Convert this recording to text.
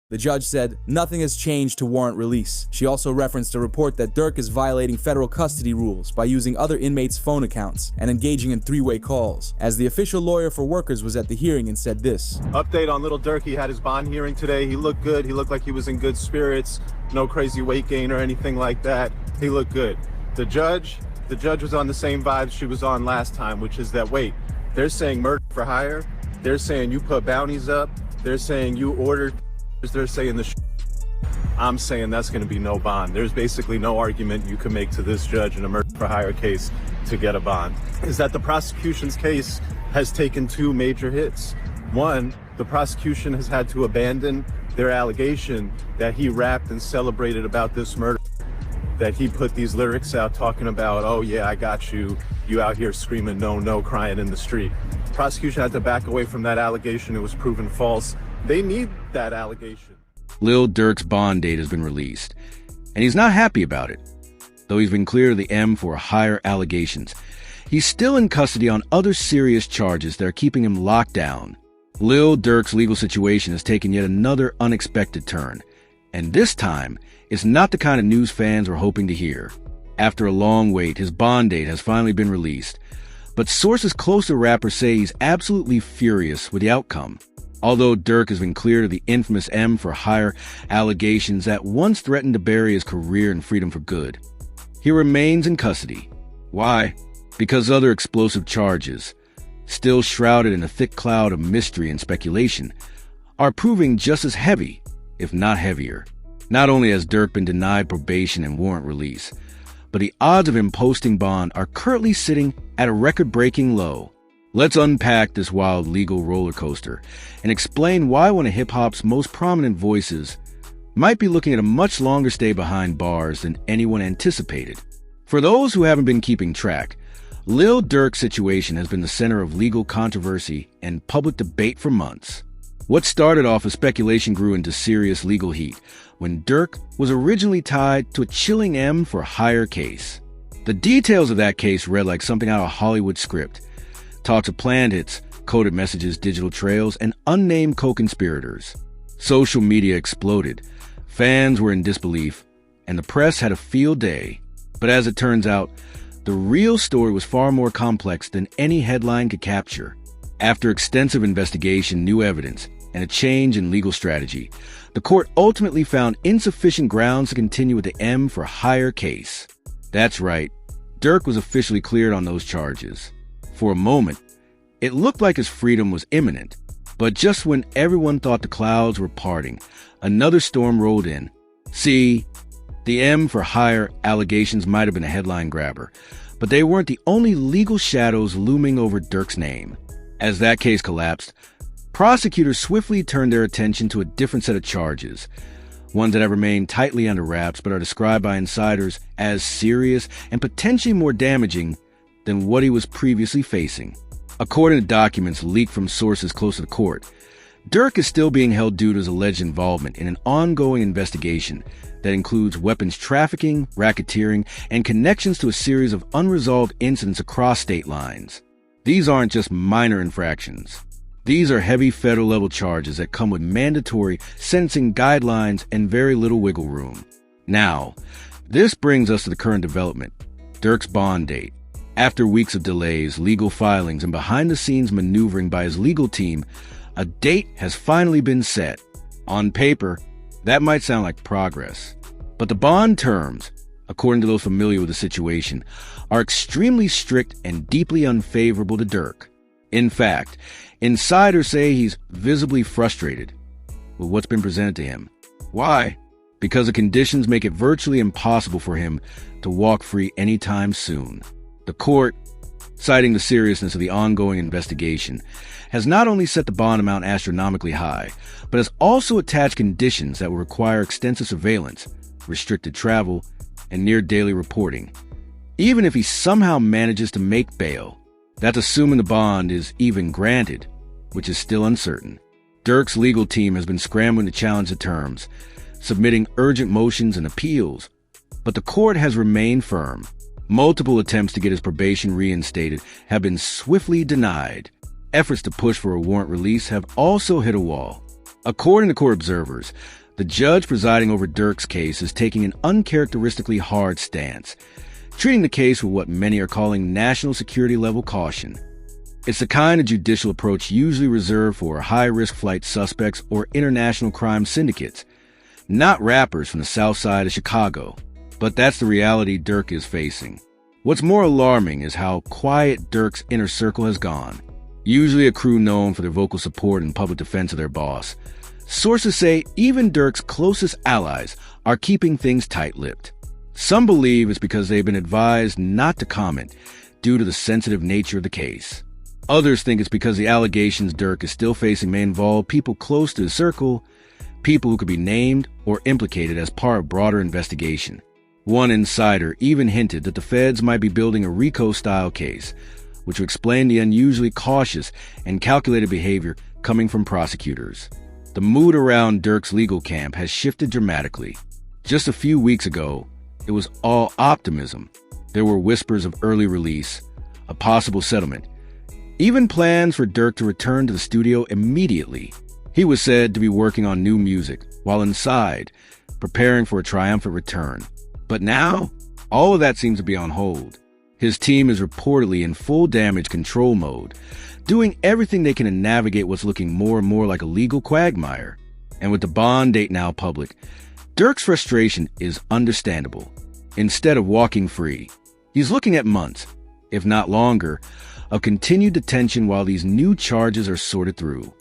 The judge said nothing has changed to warrant release. She also referenced a report that Durk is violating federal custody rules by using other inmates' phone accounts and engaging in three-way calls. As the official lawyer for workers was at the hearing and said this. Update on Lil Durk. He had his bond hearing today. He looked good. He looked like he was in good spirits. No crazy weight gain or anything like that. He looked good. The judge was on the same vibes she was on last time, which is that, wait, they're saying murder for hire. They're saying you put bounties up. They're saying you ordered. They're saying I'm saying that's going to be no bond. There's basically no argument you can make to this judge in a murder for hire case to get a bond. Is that the prosecution's case has taken two major hits. One, the prosecution has had to abandon their allegation that he rapped and celebrated about this murder, that he put these lyrics out talking about, oh yeah, I got you, you out here screaming no, no, crying in the street. The prosecution had to back away from that allegation. It was proven false. They need that allegation. Lil Durk's bond date has been released, and he's not happy about it. Though he's been cleared of the M for higher allegations, he's still in custody on other serious charges that are keeping him locked down. Lil Durk's legal situation has taken yet another unexpected turn, and this time, it's not the kind of news fans were hoping to hear. After a long wait, his bond date has finally been released, but sources close to the rapper say he's absolutely furious with the outcome. Although Durk has been cleared of the infamous M for hire allegations that once threatened to bury his career and freedom for good, he remains in custody. Why? Because other explosive charges, still shrouded in a thick cloud of mystery and speculation, are proving just as heavy, if not heavier. Not only has Durk been denied probation and warrant release, but the odds of him posting bond are currently sitting at a record-breaking low. Let's unpack this wild legal roller coaster and explain why one of hip-hop's most prominent voices might be looking at a much longer stay behind bars than anyone anticipated. For those who haven't been keeping track, Lil Durk's situation has been the center of legal controversy and public debate for months. What started off as speculation grew into serious legal heat when Durk was originally tied to a chilling M for hire case. The details of that case read like something out of a Hollywood script. Talks of planned hits, coded messages, digital trails, and unnamed co-conspirators. Social media exploded. Fans were in disbelief, and the press had a field day. But as it turns out, the real story was far more complex than any headline could capture. After extensive investigation, new evidence, and a change in legal strategy, the court ultimately found insufficient grounds to continue with the M for hire case. That's right, Durk was officially cleared on those charges. For a moment, it looked like his freedom was imminent, but just when everyone thought the clouds were parting, another storm rolled in. See, the M for hire allegations might have been a headline grabber, but they weren't the only legal shadows looming over Durk's name. As that case collapsed, prosecutors swiftly turned their attention to a different set of charges, ones that have remained tightly under wraps but are described by insiders as serious and potentially more damaging than what he was previously facing. According to documents leaked from sources close to the court, Durk is still being held due to his alleged involvement in an ongoing investigation that includes weapons trafficking, racketeering, and connections to a series of unresolved incidents across state lines. These aren't just minor infractions. These are heavy federal-level charges that come with mandatory sentencing guidelines and very little wiggle room. Now, this brings us to the current development, Durk's bond date. After weeks of delays, legal filings, and behind-the-scenes maneuvering by his legal team, a date has finally been set. On paper, that might sound like progress. But the bond terms, according to those familiar with the situation, are extremely strict and deeply unfavorable to Durk. In fact, insiders say he's visibly frustrated with what's been presented to him. Why? Because the conditions make it virtually impossible for him to walk free anytime soon. The court, citing the seriousness of the ongoing investigation, has not only set the bond amount astronomically high, but has also attached conditions that will require extensive surveillance, restricted travel, and near-daily reporting. Even if he somehow manages to make bail, that's assuming the bond is even granted, which is still uncertain. Durk's legal team has been scrambling to challenge the terms, submitting urgent motions and appeals, but the court has remained firm. Multiple attempts to get his probation reinstated have been swiftly denied. Efforts to push for a warrant release have also hit a wall. According to court observers, the judge presiding over Durk's case is taking an uncharacteristically hard stance, treating the case with what many are calling national security level caution. It's the kind of judicial approach usually reserved for high-risk flight suspects or international crime syndicates, not rappers from the south side of Chicago. But that's the reality Durk is facing. What's more alarming is how quiet Durk's inner circle has gone, usually a crew known for their vocal support and public defense of their boss. Sources say even Durk's closest allies are keeping things tight-lipped. Some believe it's because they've been advised not to comment due to the sensitive nature of the case. Others think it's because the allegations Durk is still facing may involve people close to his circle, people who could be named or implicated as part of a broader investigation. One insider even hinted that the feds might be building a RICO-style case, which would explain the unusually cautious and calculated behavior coming from prosecutors. The mood around Durk's legal camp has shifted dramatically. Just a few weeks ago, it was all optimism. There were whispers of early release, a possible settlement, even plans for Durk to return to the studio immediately. He was said to be working on new music while inside, preparing for a triumphant return. But now, all of that seems to be on hold. His team is reportedly in full damage control mode, doing everything they can to navigate what's looking more and more like a legal quagmire. And with the bond date now public, Durk's frustration is understandable. Instead of walking free, he's looking at months, if not longer, of continued detention while these new charges are sorted through.